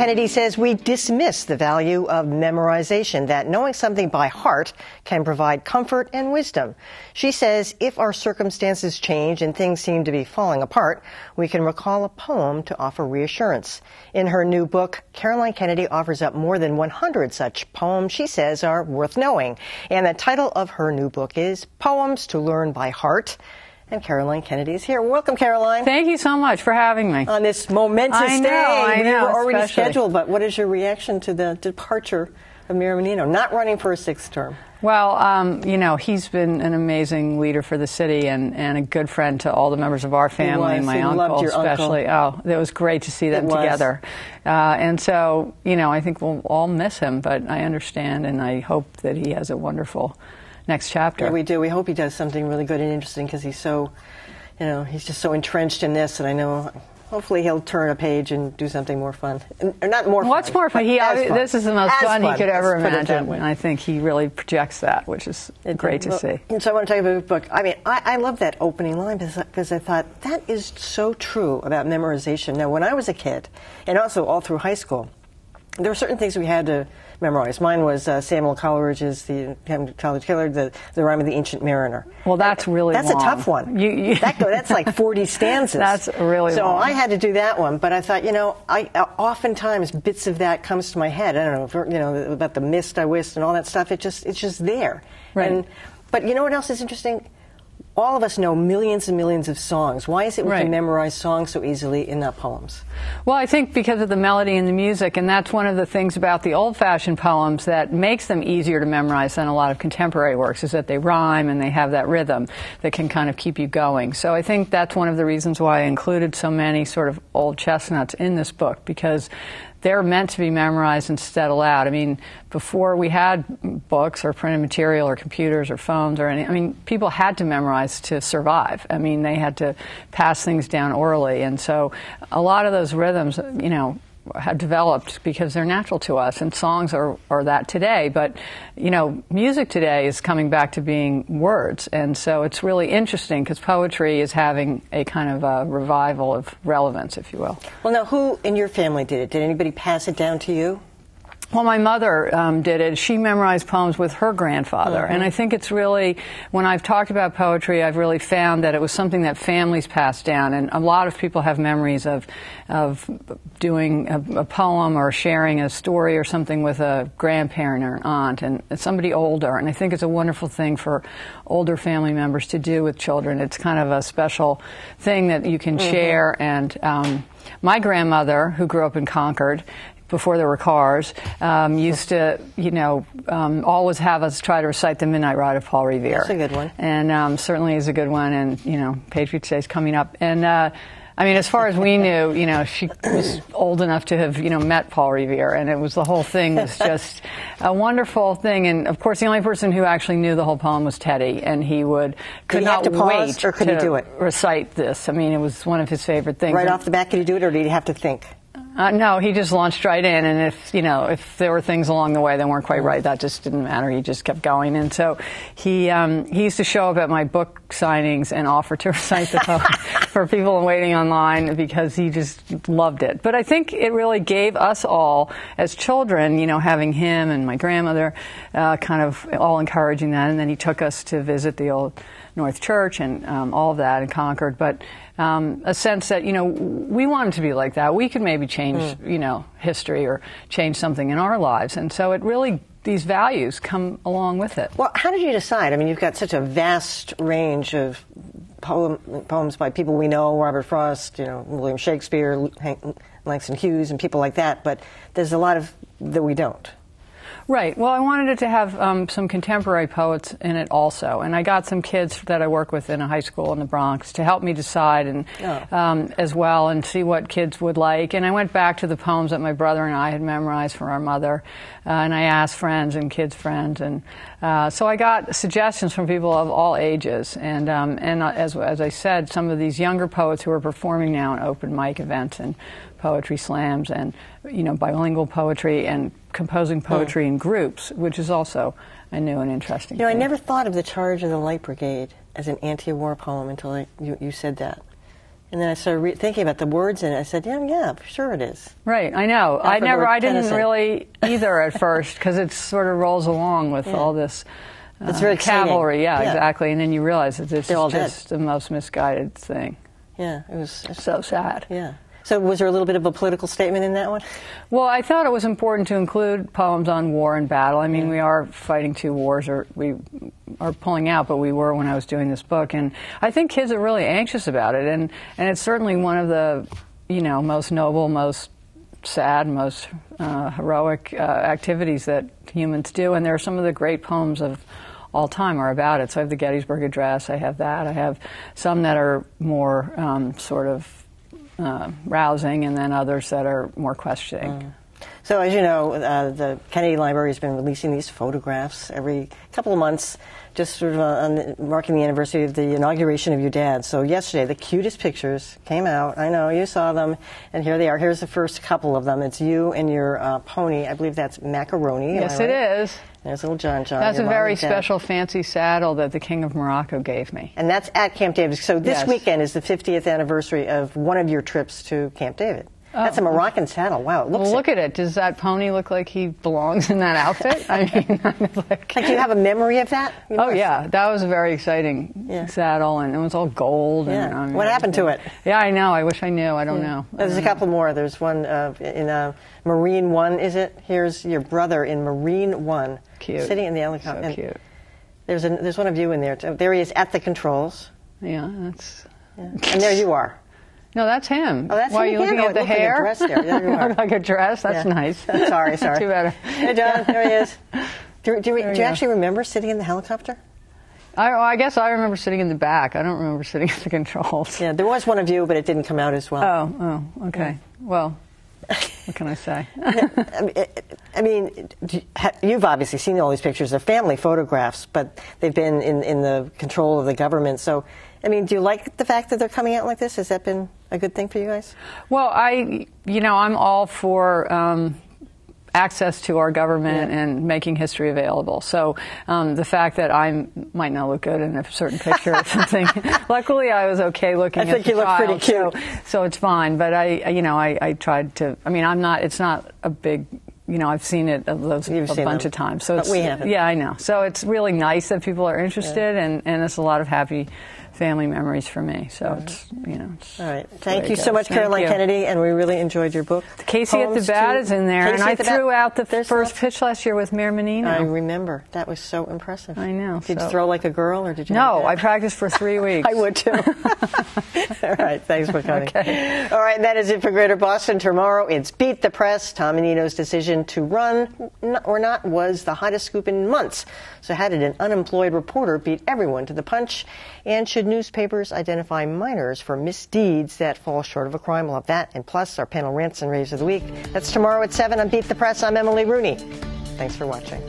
Kennedy says we dismiss the value of memorization, that knowing something by heart can provide comfort and wisdom. She says if our circumstances change and things seem to be falling apart, we can recall a poem to offer reassurance. In her new book, Caroline Kennedy offers up more than 100 such poems she says are worth knowing. And the title of her new book is Poems to Learn by Heart. And Caroline Kennedy is here. Welcome, Caroline. Thank you so much for having me. On this momentous day. I know, we were already especially scheduled, but what is your reaction to the departure of Mayor Menino, not running for a sixth term? Well, you know, he's been an amazing leader for the city and a good friend to all the members of our family, my uncle especially. Oh, it was great to see them together. And so, you know, I think we'll all miss him, but I understand and I hope that he has a wonderful next chapter. Yeah, we do. We hope he does something really good and interesting because he's so, you know, he's just so entrenched in this, and I know hopefully he'll turn a page and do something more fun. Or not more fun. What's more fun? This is the most fun he could ever imagine, and I think he really projects that, which is great to see. And so I want to tell you about the book. I mean, I love that opening line because I thought that is so true about memorization. Now, when I was a kid, and also all through high school, there were certain things we had to memorize. Mine was Samuel Coleridge's The College Killer, the Rime of the Ancient Mariner. Well, that's really That's long. a tough one. That's like 40 stanzas. That's really so long. I had to do that one, but I thought, you know, oftentimes bits of that comes to my head. I don't know, you know, about the mist I whisked and all that stuff. It's just there. Right. But you know what else is interesting? All of us know millions and millions of songs. Why is it we can memorize songs so easily and not poems? Well, I think because of the melody and the music, and that's one of the things about the old-fashioned poems that makes them easier to memorize than a lot of contemporary works, is that they rhyme and they have that rhythm that can kind of keep you going. So I think that's one of the reasons why I included so many sort of old chestnuts in this book, because they're meant to be memorized and settle out. I mean, before we had books or printed material or computers or phones or any, I mean, people had to memorize to survive. I mean, they had to pass things down orally. And so a lot of those rhythms, you know, have developed because they're natural to us, and songs are that today. But, you know, music today is coming back to being words, and so it's really interesting because poetry is having a kind of a revival of relevance, if you will. Well, now, who in your family did it? Did anybody pass it down to you? Well, my mother did it. She memorized poems with her grandfather. And I think it's really, when I've talked about poetry, I've really found that it was something that families passed down. And a lot of people have memories of doing a poem or sharing a story or something with a grandparent or an aunt, and somebody older. And I think it's a wonderful thing for older family members to do with children. It's kind of a special thing that you can share. And my grandmother, who grew up in Concord, before there were cars, used to, you know, always have us try to recite the Midnight Ride of Paul Revere. That's a good one. And certainly is a good one. And, you know, Patriots Day is coming up. And, I mean, as far as we knew, you know, she was old enough to have, you know, met Paul Revere. And it was, the whole thing was just a wonderful thing. And, of course, the only person who actually knew the whole poem was Teddy. And he could not wait or could he do it? Recite this. I mean, it was one of his favorite things. Right off the bat, could he do it, or did he have to think? No, he just launched right in, and if there were things along the way that weren't quite right, that just didn't matter. He just kept going, and so he used to show up at my book signings and offer to recite the poem for people waiting online because he just loved it. But I think it really gave us all, as children, you know, having him and my grandmother, kind of all encouraging that, and then he took us to visit the old North Church and all of that in Concord, but a sense that, you know, we wanted to be like that. We could maybe change, you know, history or change something in our lives. And so it really, these values come along with it. Well, how did you decide? I mean, you've got such a vast range of poems by people we know, Robert Frost, you know, William Shakespeare, Langston Hughes, and people like that, but there's a lot of that we don't. Right. Well, I wanted it to have some contemporary poets in it also, and I got some kids that I work with in a high school in the Bronx to help me decide and as well, and see what kids would like. And I went back to the poems that my brother and I had memorized for our mother, and I asked friends and kids' friends, and so I got suggestions from people of all ages. And as I said, some of these younger poets who are performing now in open mic events and poetry slams and, you know, bilingual poetry and composing poetry in groups, which is also a new and interesting thing. I never thought of The Charge of the Light Brigade as an anti-war poem until you said that. And then I started thinking about the words, and I said, yeah, sure it is. Right, I know. I didn't really either at first, because it sort of rolls along with all this it's very cavalry. exciting. Yeah, exactly. And then you realize that this is just dead. the most misguided thing. Yeah, it was so sad. Yeah. So was there a little bit of a political statement in that one? Well, I thought it was important to include poems on war and battle. I mean, we are fighting 2 wars, or we are pulling out, but we were when I was doing this book. And I think kids are really anxious about it. And it's certainly one of the, most noble, most sad, most heroic activities that humans do. And there are some of the great poems of all time are about it. So I have the Gettysburg Address. I have that. I have some that are more sort of rousing, and then others that are more questioning. So as you know, the Kennedy Library has been releasing these photographs every couple of months, just sort of marking the anniversary of the inauguration of your dad. So yesterday, the cutest pictures came out. I know, you saw them, and here they are. Here's the first couple of them. It's you and your pony. I believe that's Macaroni. Yes, it is. There's little John. That's a very special fancy saddle that the King of Morocco gave me. And that's at Camp David. So this weekend is the 50th anniversary of one of your trips to Camp David. That's a Moroccan saddle. Wow, it looks look at it. Does that pony look like he belongs in that outfit? I mean, like, do you have a memory of that? Yeah, that was a very exciting saddle, and it was all gold. Yeah. And, what happened to it? Yeah, I know. I wish I knew. I don't know. There's a couple more. There's one in Marine One, is it? Here's your brother in Marine One. Cute. Sitting in the helicopter. So cute. There's one of you in there. There he is at the controls. Yeah, that's... Yeah. And there you are. No, that's him. Oh, that's Why him are you looking at the hair? Like a dress there. There you are. Like a dress? That's nice. Sorry. Too bad. Hey, John, there he is. Do you actually remember sitting in the helicopter? I guess I remember sitting in the back. I don't remember sitting at the controls. Yeah, there was one of you, but it didn't come out as well. Oh, okay. Yeah. Well, what can I say? I mean, you've obviously seen all these pictures. They're family photographs, but they've been in the control of the government. So, I mean, do you like the fact that they're coming out like this? Has that been a good thing for you guys? Well, I'm all for access to our government and making history available. So the fact that I might not look good in a certain picture or something, luckily I was okay looking. I think you look pretty cute, so it's fine. But I tried to. I mean, it's not a big. I've seen it a bunch of times. So but we haven't. Yeah, I know. So it's really nice that people are interested, and it's a lot of happy family memories for me. So it's all right. Thank you so much, Caroline Kennedy, and we really enjoyed your book. Casey at the Bat is in there, and I threw out the first pitch last year with Mayor Menino. I remember. That was so impressive. I know. Did you throw like a girl, or did you? No, I practiced for 3 weeks. I would too. All right. Thanks for coming. Okay. All right. That is it for Greater Boston. Tomorrow it's Beat the Press. Tom Menino's decision to run or not was the hottest scoop in months. So how did an unemployed reporter beat everyone to the punch? And should newspapers identify minors for misdeeds that fall short of a crime? We'll have that, and plus our panel rants and raves of the week. That's tomorrow at 7 on Beat the Press. I'm Emily Rooney. Thanks for watching.